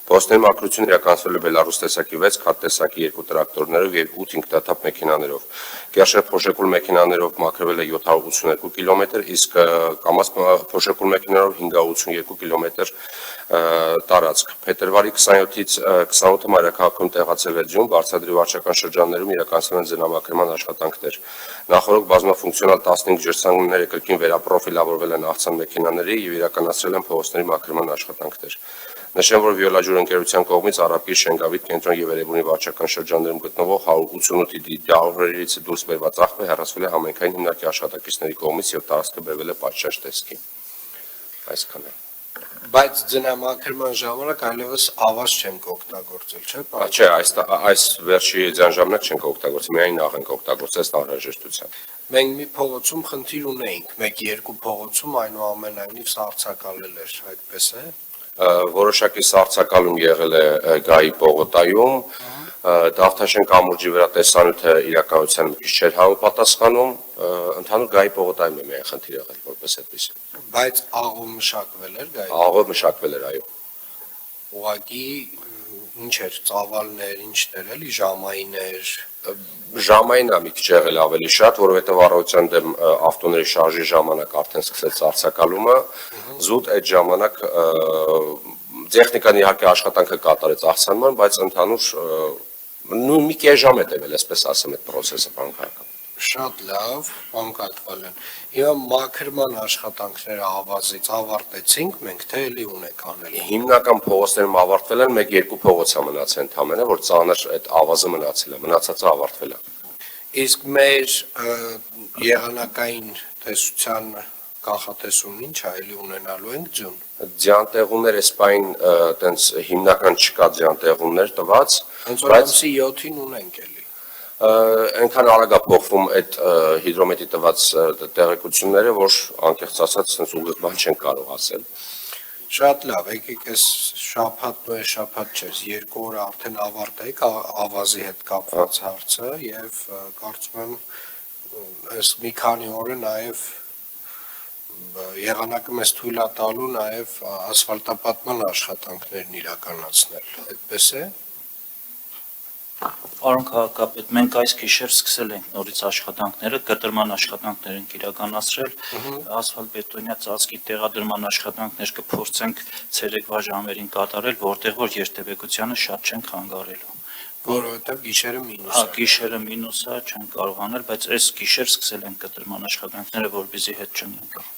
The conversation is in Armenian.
Փոստերի մաքրությունը իրականացվել է Բելարուս տեսակի 6, քաթ տեսակի 2 տրակտորներով եւ 8 ինքնաթափ մեքենաներով։ Կերշեր փոշեկուլ մեքենաներով մաքրվել է 782 կիլոմետր, իսկ կամաց փոշեկուլ մեքենաներով 582 կիլոմետր տարածք։ Փետրվարի 27-ից 28-ը մայրաքաղաքում տեղացել է ձյուն, բարձրադրի վարչական շրջաններում իրականացվել են ձնամաքրման աշխատանքներ։ Նախորդ բազմաֆունկցիոնալ 15 ջրցանքները կրկին վերապրոֆիլավորվել են աղցան մեքենաների եւ իրականացրել են փողոցների մաքրման աշխատանքներ։ Նշեմ, որ Վիոլաջուր ընկերության կողմից Արաբկիր, Շենգավիթ, Կենտրոն եւ Երևանի վարչական շրջաններում գտնվող 188 դիահորերից դուրս բերված աղբը հեռացվել է համայնքային հիմնարկի աշխատակիցների կողմից եւ տարածքը բերվել է պատշաճ տեսքի։ Այսքանը։ Բայց ձնամաքրման ժամանակ այլևս ավազ չենք օգտագործել, չէ՞։ Չէ, այս վերջի ձյան ժամանակ չենք օգտագործել, միայն աղ ենք օգտագործել անհրաժեշտության։ Մենք մի փողոցում խնդիր ունեինք, 1-2 փողոցում այնուամենայնիվ սառցակալել էր, այդպես է։ Որոշակի սառցակալում եղել է Գայի պողոտայում, Դավթաշեն կամուրջի վրա տեսանյութը իրականության մի քիչ չէր համապատասխանում, ընդհանուր Գայի պողոտայում է միայն խնդիր եղել որպես այդպես։ Բայց աղով մշակվել էր Գայի։ Աղով մշակվել էր, այո։ Ուղղակի ինչ էր, ծավալներ, ինչներ էլի, ժամայիններ։ Ժամային է մի քիչ եղել ավելի շատ, որովհետև առավոտյան դեմ ավտոների շարժի ժամանակ արդեն սկսեց սառցակալումը, զուտ այդ ժամանակ տեխնիկան իհարկե աշխատանքը կատարեց աղցանման, բայց ընդհանուր մի կես ժամ է տևել, այսպես ասեմ, այդ process-ը բանկայական։ Շատ լավ, պարոն Կաթվալյան։ Հիմա մաքրման աշխատանքները ավազից ավարտեցինք մենք, թե էլի ունենք անել։ Հիմնական փողոցներում ավարտվել են, 1-2 փողոց է մնացել ընդամենը, որ ծանր այդ ավազը մնացել է, մնացածը ավարտվել է։ Իսկ մեր եղանակային տեսության կանխատեսումն ինչ է, էլի ունենալու ենք ձյուն։ Ձյանտեղումներ էսպայն տենց հիմնական չկա ձյանտեղումներ տված, Հենց որ ամսի 7-ին ունենք էլի։ Այնքան արագ է փոխվում այդ հիդրոմետրի տված տեղեկությունները, որ անկեղծ ասած sense ուղիղ բան չեն կարող ասել։ Շատ լավ, եկեք այս շաբաթ ու այս շաբաթ չէ, 2 օր արդեն ավարտեք ավազի հետ կապված հարցը եւ կարծում եմ այս մի քանի օրը նաեւ եղանակը մեզ թույլ է տալու նաեւ ասֆալտապատման աշխատանքներն իրականացնել, այդպես է։ Պարոն քաղաքապետ, մենք այս գիշեր սկսել ենք նորից աշխատանքները, կտրման աշխատանքներ ենք իրականացրել, ասֆալտբետոնյա ծածկի տեղադրման աշխատանքներ կփորձենք ցերեկվա ժամերին կատարել, որտեղ որ երթևեկությանը շատ չենք խանգարելու։ Որովհետև գիշերը մինուս է։ Գիշերը մինուս է, չենք կարող անել, բայց այս գիշեր սկսել ենք կտրման աշխատանքները, որպեսզի հետ չընկնի։